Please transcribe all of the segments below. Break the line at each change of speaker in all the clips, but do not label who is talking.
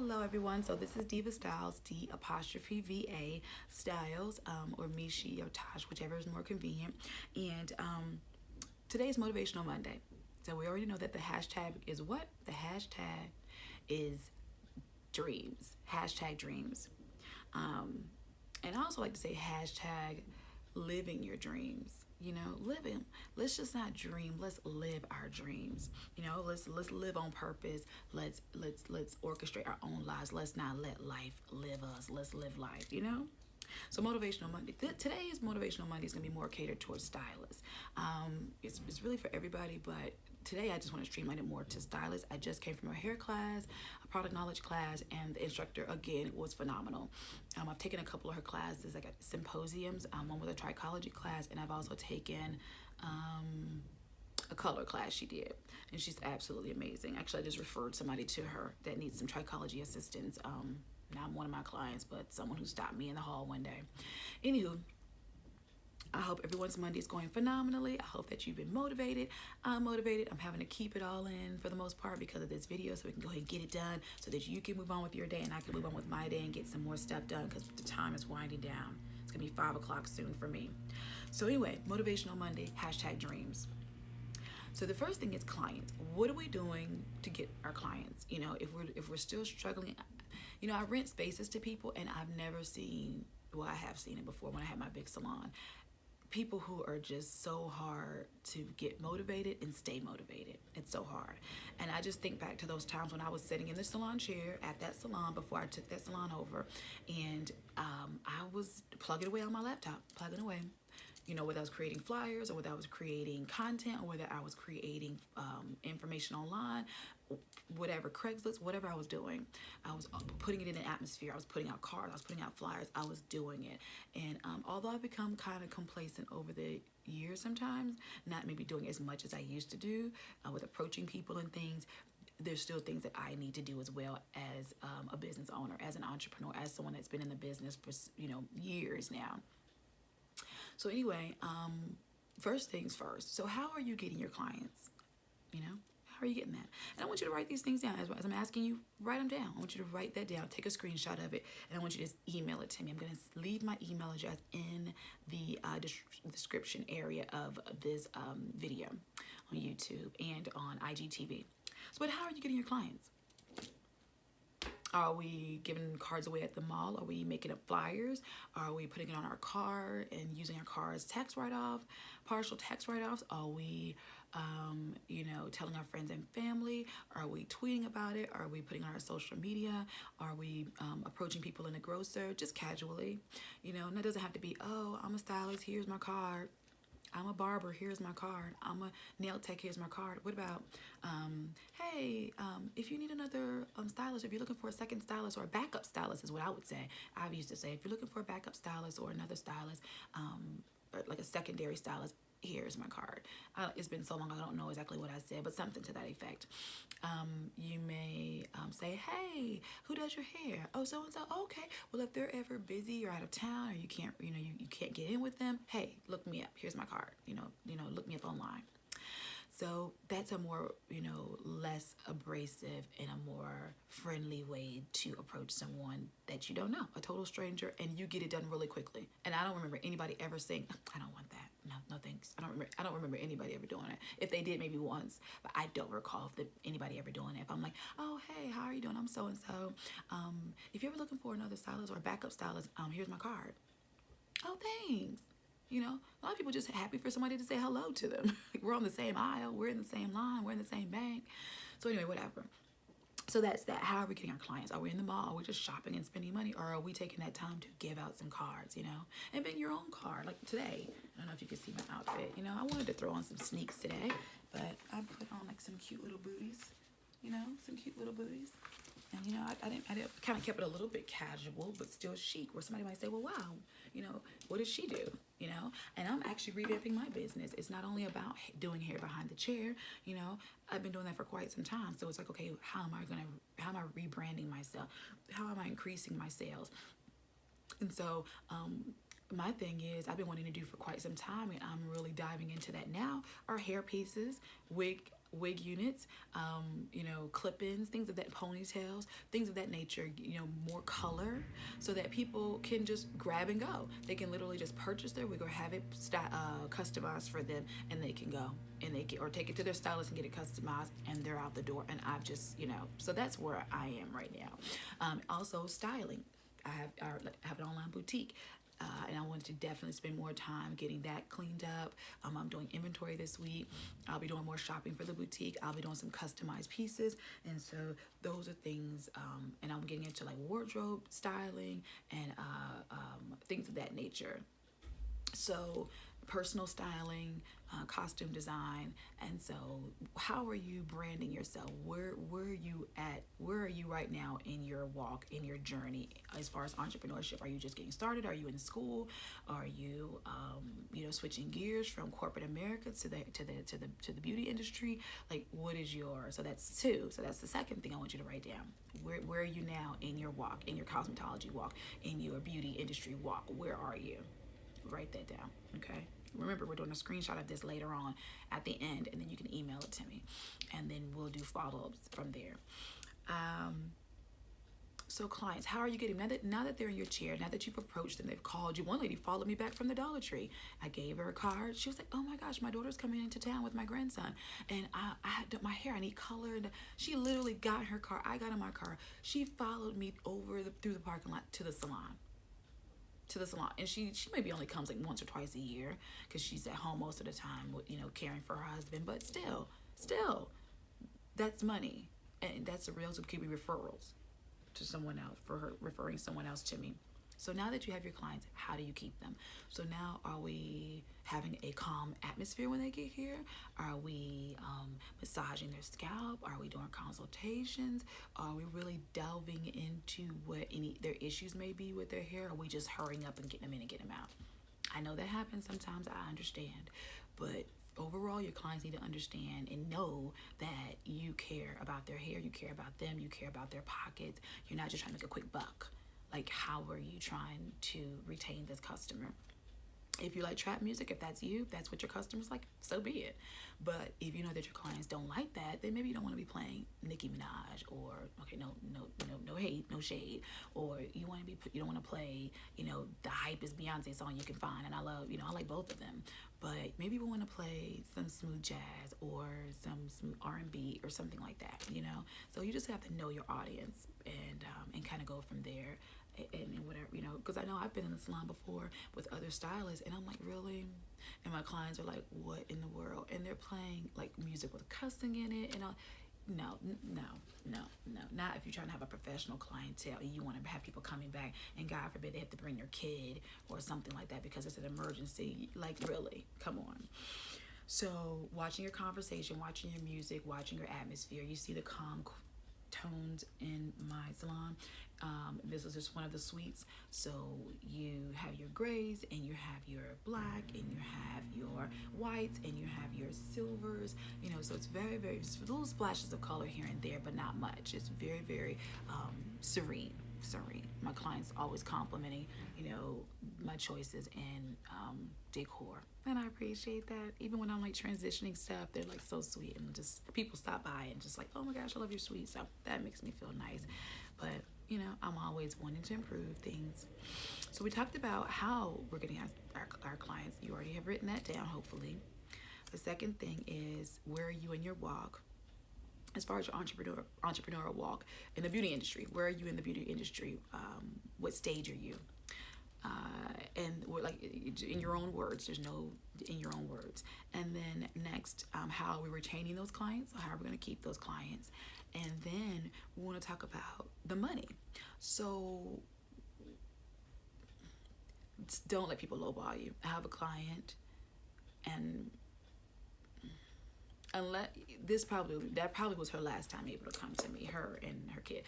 Hello everyone. So this is Diva Styles, D apostrophe VA Styles, or me, she, or Tosh, whichever is more convenient. And today's Motivational Monday. So we already know that the hashtag is what? The hashtag is dreams. Hashtag dreams. Um, and I also like to say hashtag living your dreams. Living. Let's just not dream. Let's live our dreams. Let's live on purpose. Let's orchestrate our own lives. Let's not let life live us. Let's live life. So Motivational Monday. Today's Motivational Monday is going to be more catered towards stylists. It's really for everybody, but today I just want to streamline it more to stylists. I just came from a hair class, a product knowledge class, and the instructor, again, was phenomenal. I've taken a couple of her classes, like symposiums, one with a trichology class, and I've also taken a color class she did, and she's absolutely amazing. Actually, I just referred somebody to her that needs some trichology assistance. Not one of my clients, but someone who stopped me in the hall one day. Anywho, I hope everyone's Monday is going phenomenally. I hope that you've been motivated. I'm motivated. I'm having to keep it all in for the most part because of this video, so we can go ahead and get it done so that you can move on with your day and I can move on with my day and get some more stuff done because the time is winding down. It's going to be 5 o'clock soon for me. So anyway, Motivational Monday, hashtag dreams. So the first thing is clients. What are we doing to get our clients? If we're still struggling, I rent spaces to people, and I've never seen, well, I have seen it before when I had my big salon, people who are just so hard to get motivated and stay motivated. It's so hard. And I just think back to those times when I was sitting in the salon chair at that salon before I took that salon over, and I was plugging away on my laptop, plugging away. Whether I was creating flyers or whether I was creating content or whether I was creating information online, whatever, Craigslist, whatever I was doing, I was putting it in an atmosphere. I was putting out cards, I was putting out flyers, I was doing it. And although I've become kind of complacent over the years sometimes, not maybe doing as much as I used to do with approaching people and things, there's still things that I need to do as well as a business owner, as an entrepreneur, as someone that's been in the business for years now. So anyway, first things first. So how are you getting your clients? How are you getting that? And I want you to write these things down. As I'm asking you, write them down. I want you to write that down. Take a screenshot of it, and I want you to just email it to me. I'm going to leave my email address in the description area of this video on YouTube and on IGTV. So, but how are you getting your clients? Are we giving cards away at the mall? Are we making up flyers? Are we putting it on our car and using our car as tax write-off, partial tax write-offs? Are we, telling our friends and family? Are we tweeting about it? Are we putting it on our social media? Are we approaching people in the grocer just casually? And that doesn't have to be, oh, I'm a stylist, here's my card. I'm a barber, here's my card. I'm a nail tech, here's my card. What about, hey, if you need another stylist, if you're looking for a second stylist or a backup stylist is what I would say. I've used to say, if you're looking for a backup stylist or another stylist, or like a secondary stylist, here's my card. It's been so long, I don't know exactly what I said, but something to that effect. You may say, hey, who does your hair? Oh, so-and-so. Okay. Well, if they're ever busy or out of town or you can't, you can't get in with them, hey, look me up. Here's my card. Look me up online. So that's a more, less abrasive and a more friendly way to approach someone that you don't know, a total stranger, and you get it done really quickly. And I don't remember anybody ever saying, I don't want that. No thanks. I don't remember anybody ever doing it. If they did, maybe once, but I don't recall if anybody ever doing it. If I'm like, oh, hey, how are you doing? I'm so-and-so. If you're ever looking for another stylist or a backup stylist, here's my card. Oh, thanks. A lot of people just happy for somebody to say hello to them. We're on the same aisle. We're in the same line. We're in the same bank. So anyway, whatever. So that's that. How are we getting our clients? Are we in the mall? Are we just shopping and spending money? Or are we taking that time to give out some cards, and bring your own card? Like today, I don't know if you can see my outfit. I wanted to throw on some sneaks today, but I put on like some cute little booties, some cute little booties. And, I kind of kept it a little bit casual, but still chic, where somebody might say, well, wow, what does she do? And I'm actually revamping my business. It's not only about doing hair behind the chair. I've been doing that for quite some time. So it's like, okay, how am I rebranding myself? How am I increasing my sales? And so, my thing is, I've been wanting to do for quite some time, and I'm really diving into that now, are hair pieces, wig wig units, clip-ins, things of that, ponytails, things of that nature, more color, so that people can just grab and go. They can literally just purchase their wig or have it customized for them, and they can go and they can, or take it to their stylist and get it customized, and they're out the door. And I've just, so that's where I am right now. Also styling. I have an online boutique. And I wanted to definitely spend more time getting that cleaned up. I'm doing inventory this week. I'll be doing more shopping for the boutique. I'll be doing some customized pieces. And so those are things, and I'm getting into like wardrobe styling and things of that nature. So personal styling, costume design. And so how are you branding yourself? Where are you at? Where are you right now in your walk, in your journey as far as entrepreneurship? Are you just getting started? Are you in school? Are you switching gears from corporate America to the beauty industry? Like, what is your, so that's two. So that's the second thing I want you to write down. Where are you now in your walk, in your cosmetology walk, in your beauty industry walk? Where are you? Write that down, okay? Remember, we're doing a screenshot of this later on at the end, and then you can email it to me, and then we'll do follow-ups from there. So clients, how are you getting, now that they're in your chair, now that you've approached them, they've called you. One lady followed me back from the Dollar Tree. I gave her a card. She was like, oh my gosh, my daughter's coming into town with my grandson, and I had my hair, I need color. And she literally got in her car. I got in my car. She followed me through the parking lot to the salon. And she maybe only comes like once or twice a year because she's at home most of the time, caring for her husband. But still, that's money, and that's a real, so could be referrals to someone else, for her referring someone else to me. So now that you have your clients, how do you keep them? So now, are we having a calm atmosphere when they get here? Are we massaging their scalp? Are we doing consultations? Are we really delving into what their issues may be with their hair? Or are we just hurrying up and getting them in and getting them out? I know that happens sometimes. I understand. But overall, your clients need to understand and know that you care about their hair, you care about them, you care about their pockets. You're not just trying to make a quick buck. Like, how are you trying to retain this customer? If you like trap music, if that's you, if that's what your customer's like, so be it. But if you know that your clients don't like that, then maybe you don't want to be playing Nicki Minaj, or no hate, no shade, or you don't want to play, the hypest Beyonce song you can find. And I like both of them. But maybe we want to play some smooth jazz or some smooth R&B or something like that, So you just have to know your audience and kind of go from there. And whatever, because I know I've been in the salon before with other stylists, and I'm like, really? And my clients are like, what in the world? And they're playing like music with cussing in it, and no. Not if you're trying to have a professional clientele and you want to have people coming back, and God forbid they have to bring their kid or something like that because it's an emergency. Like, really, come on. So watching your conversation, watching your music, watching your atmosphere, you see the calm tones in my salon. This is just one of the suites. So you have your grays, and you have your black, and you have your whites, and you have your silvers, so it's very, very little splashes of color here and there, but not much. It's very, very serene. My clients always complimenting, my choices in decor, and I appreciate that. Even when I'm like transitioning stuff, they're like so sweet, and just people stop by and just like, oh my gosh, I love your suite. So that makes me feel nice. But I'm always wanting to improve things. So we talked about how we're getting our clients. You already have written that down, hopefully. The second thing is, where are you in your walk? As far as your entrepreneurial walk in the beauty industry, where are you in the beauty industry? What stage are you? And we're like, in your own words, there's no in your own words. And then next, how are we retaining those clients? How are we going to keep those clients? And then we want to talk about the money. So don't let people lowball you. I have a client, and unless that probably was her last time able to come to me, her and her kid.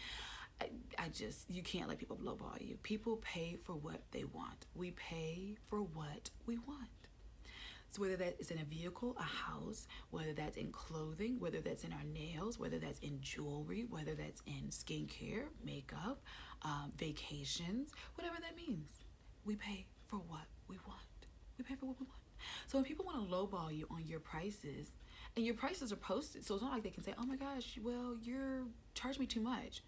You can't let people lowball you. People pay for what they want. We pay for what we want. So whether that is in a vehicle, a house, whether that's in clothing, whether that's in our nails, whether that's in jewelry, whether that's in skincare, makeup, vacations, whatever that means, we pay for what we want. We pay for what we want. So when people want to lowball you on your prices, And your prices are posted. So it's not like they can say, oh my gosh, well, you're charging me too much.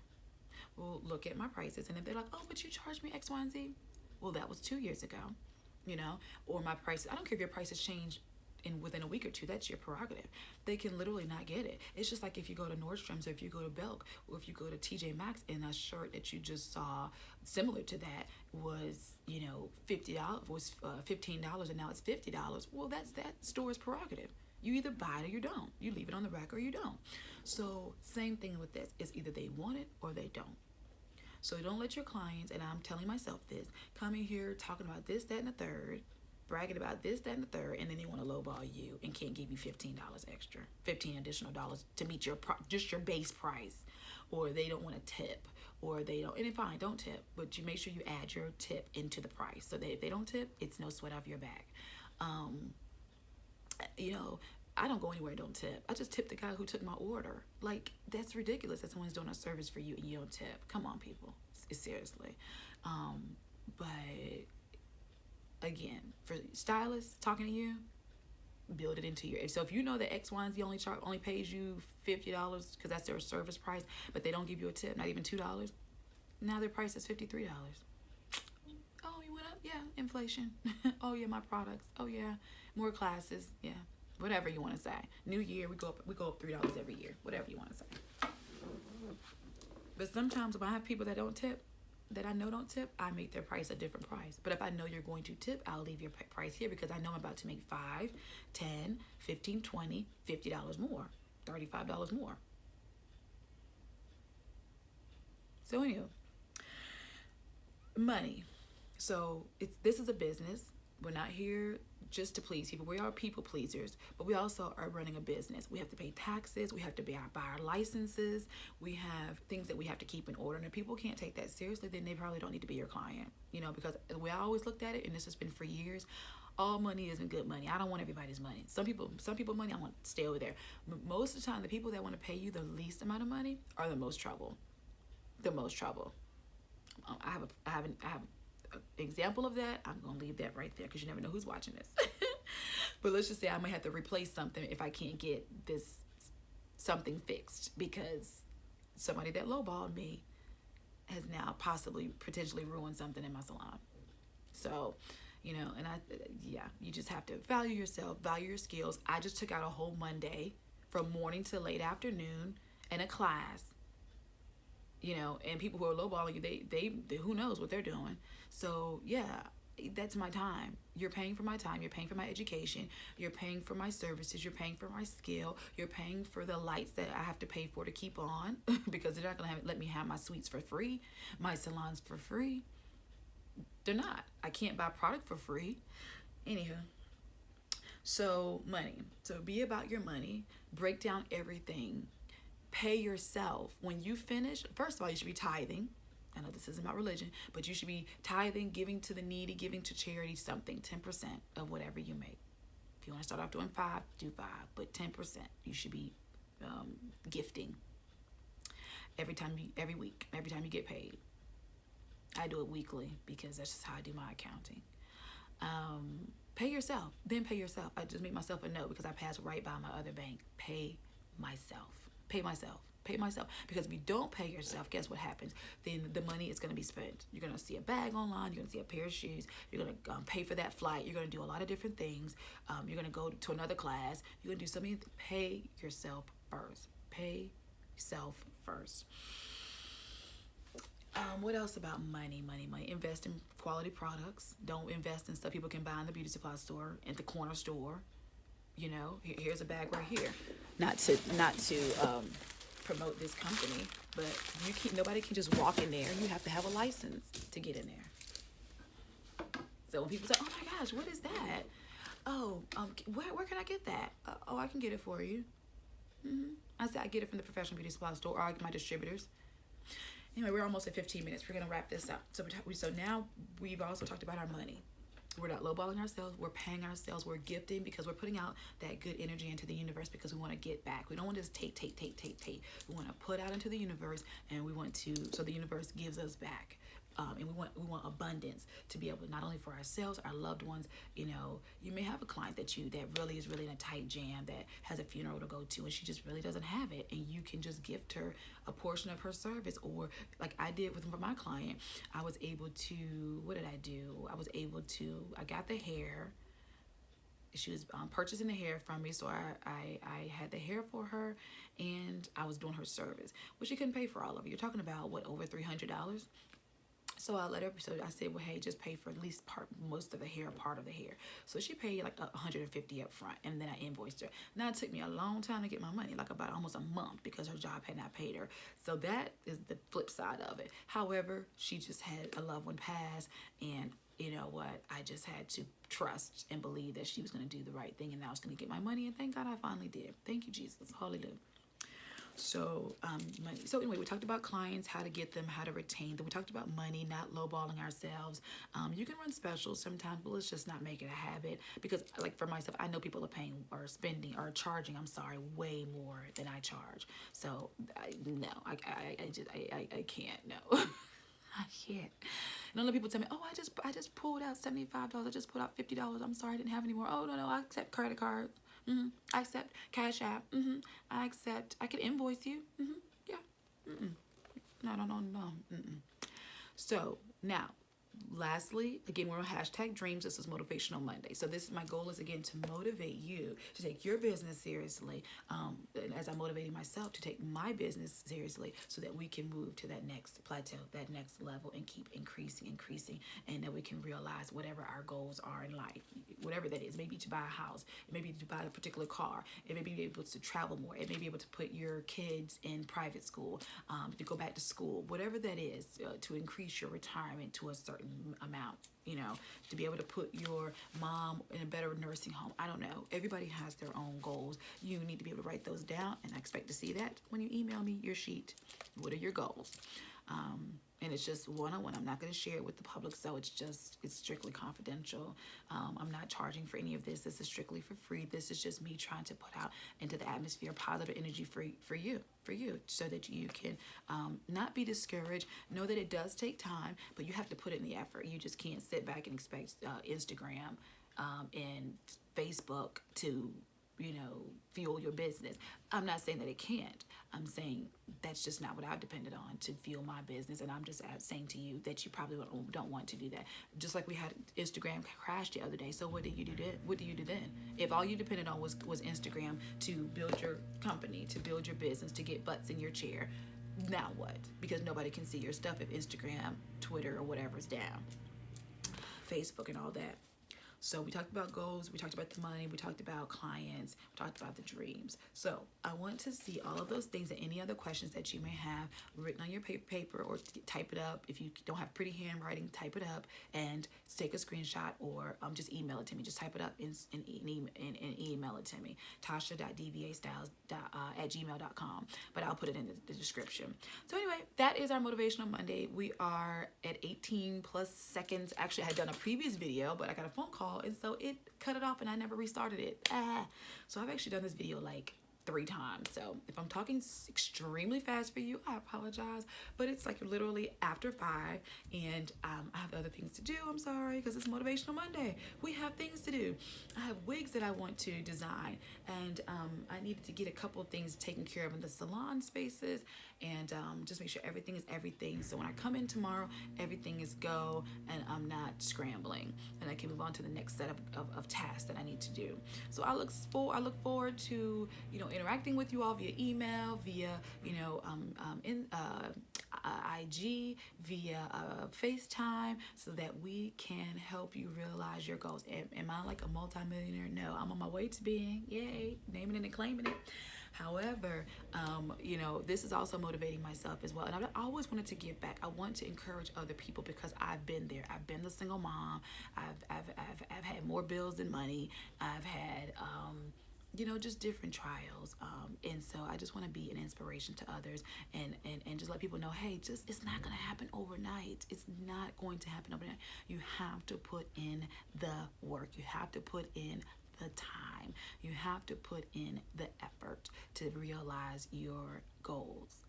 Well, look at my prices. And if they're like, oh, but you charged me X, Y, and Z. Well, that was 2 years ago, or my prices. I don't care if your prices change within a week or two. That's your prerogative. They can literally not get it. It's just like if you go to Nordstrom's, or if you go to Belk, or if you go to TJ Maxx, and a shirt that you just saw similar to that was $50, was $15, and now it's $50. Well, that's that store's prerogative. You either buy it or you don't. You leave it on the rack or you don't. So same thing with this. It's either they want it or they don't. So don't let your clients, and I'm telling myself this, come in here talking about this, that, and the third, bragging about this, that, and the third, and then they want to lowball you and can't give you $15 extra, $15 additional dollars to meet just your base price, or they don't want to tip, or they don't. And fine, don't tip, but you make sure you add your tip into the price so that if they don't tip, it's no sweat off your back. I don't go anywhere and don't tip. I just tip the guy who took my order. Like, that's ridiculous that someone's doing a service for you and you don't tip. Come on, people. Seriously. But again, for stylists talking to you, build it into your. So if you know that X, Y, and Z only pays you $50 because that's their service price, but they don't give you a tip, not even $2. Now their price is $53. Oh, you went up? Yeah, inflation. Oh yeah, my products. Oh yeah, more classes. Yeah. Whatever you want to say. New year, we go up $3 every year. Whatever you want to say. But sometimes when I have people that don't tip, that I know don't tip, I make their price a different price. But if I know you're going to tip, I'll leave your price here because I know I'm about to make $5, $10, $15, $20, $50 more, $35 more. So anyway, money. So this is a business. We're not here just to please people. We are people pleasers, but we also are running a business. We have to pay taxes. We have to buy our licenses. We have things that we have to keep in order. And if people can't take that seriously, then they probably don't need to be your client. Because the way I always looked at it, and this has been for years, all money isn't good money. I don't want everybody's money. Some people money, I want to stay over there. Most of the time, the people that want to pay you the least amount of money are the most trouble. The most trouble. I have an example of that. I'm gonna leave that right there because you never know who's watching this. But let's just say I might have to replace something if I can't get something fixed because somebody that lowballed me has now potentially ruined something in my salon. So, you just have to value yourself, value your skills. I just took out a whole Monday from morning to late afternoon in a class. And people who are lowballing you, they who knows what they're doing. So yeah, that's my time. You're paying for my time. You're paying for my education. You're paying for my services. You're paying for my skill. You're paying for the lights that I have to pay for to keep on because they're not gonna let me have my suites for free, my salons for free. They're not. I can't buy product for free. Anywho. So money. So be about your money. Break down everything. Pay yourself. When you finish, first of all, you should be tithing. I know this isn't about religion, but you should be tithing, giving to the needy, giving to charity, something, 10% of whatever you make. If you want to start off doing 5, do 5, but 10% you should be gifting every week, every time you get paid. I do it weekly because that's just how I do my accounting. Pay yourself, then pay yourself. I just made myself a note because I passed right by my other bank. Pay myself. Because if you don't pay yourself, guess what happens? Then the money is going to be spent. You're going to see a bag online. You're going to see a pair of shoes. You're going to pay for that flight. You're going to do a lot of different things. You're going to go to another class. You're going to do something. Pay yourself first. Pay yourself first. What else about money? Invest in quality products. Don't invest in stuff people can buy in the beauty supply store, at the corner store. Here's a bag right here. Not to promote this company, but nobody can just walk in there. You have to have a license to get in there. So when people say, "Oh my gosh, what is that?" Oh, where can I get that? Oh, I can get it for you. I said I get it from the professional beauty supply store, or I get my distributors. Anyway, we're almost at 15 minutes. We're gonna wrap this up. So now we've also talked about our money. We're not lowballing ourselves. We're paying ourselves. We're gifting because we're putting out that good energy into the universe because we want to get back. We don't want to just take. We want to put out into the universe, and we want to, so the universe gives us back. and we want abundance to be able to, not only for ourselves, our loved ones. You may have a client that really is really in a tight jam, that has a funeral to go to, and she just really doesn't have it, and you can just gift her a portion of her service. Or like I did with my client, I was able to, what did I do? I got the hair. She was purchasing the hair from me, so I had the hair for her, and I was doing her service, which she couldn't pay for all of it. You're talking about what, over $300? So I let her. So I said, well, hey, just pay for at least most of the hair, part of the hair. So she paid like $150 up front, and then I invoiced her. Now it took me a long time to get my money, like about almost a month, because her job had not paid her. So that is the flip side of it. However, she just had a loved one pass, and you know what? I just had to trust and believe that she was going to do the right thing, and I was going to get my money. And thank God I finally did. Thank you, Jesus. Hallelujah. So, money. So anyway, we talked about clients, how to get them, how to retain them. We talked about money, not lowballing ourselves. You can run specials sometimes, but let's just not make it a habit. Because, like for myself, I know people are paying or spending or charging, way more than I charge. So, no, I can't. No. I can't. And other people tell me, oh, I just pulled out $75. I just pulled out $50. I'm sorry, I didn't have any more. Oh, no, I accept credit cards. I accept Cash App. I can invoice you. Yeah. No. So now, lastly, again, we're on #dreams. This is Motivational Monday. So my goal is, again, to motivate you to take your business seriously, and as I'm motivating myself to take my business seriously, so that we can move to that next plateau, that next level, and keep increasing, and that we can realize whatever our goals are in life, whatever that is. Maybe to buy a house, it may be to buy a particular car, it may be able to travel more, it may be able to put your kids in private school, to go back to school, whatever that is, to increase your retirement to a certain amount, to be able to put your mom in a better nursing home. I don't know. Everybody has their own goals. You need to be able to write those down, and I expect to see that when you email me your sheet. What are your goals? And it's just one-on-one. I'm not going to share it with the public, so it's strictly confidential. I'm not charging for any of this. This is strictly for free. This is just me trying to put out into the atmosphere positive energy for you, so that you can not be discouraged. Know that it does take time, but you have to put in the effort. You just can't sit back and expect Instagram and Facebook to fuel your business. I'm not saying that it can't. I'm saying that's just not what I've depended on to fuel my business. And I'm just saying to you that you probably don't want to do that. Just like we had Instagram crash the other day. So what do you do then? What do you do then? If all you depended on was Instagram to build your company, to build your business, to get butts in your chair, now what? Because nobody can see your stuff if Instagram, Twitter, or whatever's down. Facebook and all that. So we talked about goals, we talked about the money, we talked about clients, we talked about the dreams. So I want to see all of those things and any other questions that you may have written on your paper, or type it up. If you don't have pretty handwriting, type it up and take a screenshot, or just email it to me. Just type it up and email it to me. tasha.dvastyles@gmail.com. But I'll put it in the description. So anyway, that is our Motivational Monday. We are at 18 plus seconds. Actually, I had done a previous video, but I got a phone call, and so it cut it off, and I never restarted it. So I've actually done this video like 3 times. So if I'm talking extremely fast for you, I apologize, but it's like literally after 5, and I have other things to do. I'm sorry, because it's Motivational Monday. We have things to do. I have wigs that I want to design, and I needed to get a couple of things taken care of in the salon spaces, and just make sure everything is everything. So when I come in tomorrow, everything is go, and I'm not scrambling, and I can move on to the next set of tasks that I need to do. So I look forward to interacting with you all via email, via IG, via FaceTime, so that we can help you realize your goals. Am I like a multimillionaire? No, I'm on my way to being. Yay, naming it and claiming it. However, this is also motivating myself as well. And I always wanted to give back. I want to encourage other people, because I've been there. I've been the single mom. I've had more bills than money. I've had, just different trials. And so I just want to be an inspiration to others, and just let people know, hey, it's not going to happen overnight. It's not going to happen overnight. You have to put in the work. You have to put in the time. You have to put in the effort to realize your goals.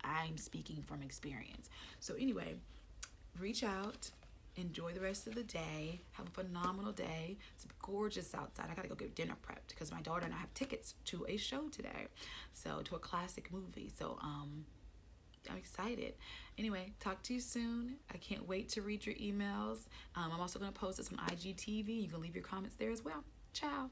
I'm speaking from experience. So anyway, reach out. Enjoy the rest of the day. Have a phenomenal day. It's gorgeous outside. I gotta go get dinner prepped because my daughter and I have tickets to a show today. So to a classic movie. So I'm excited. Anyway, talk to you soon. I can't wait to read your emails. I'm also gonna post this on IGTV. You can leave your comments there as well. Ciao.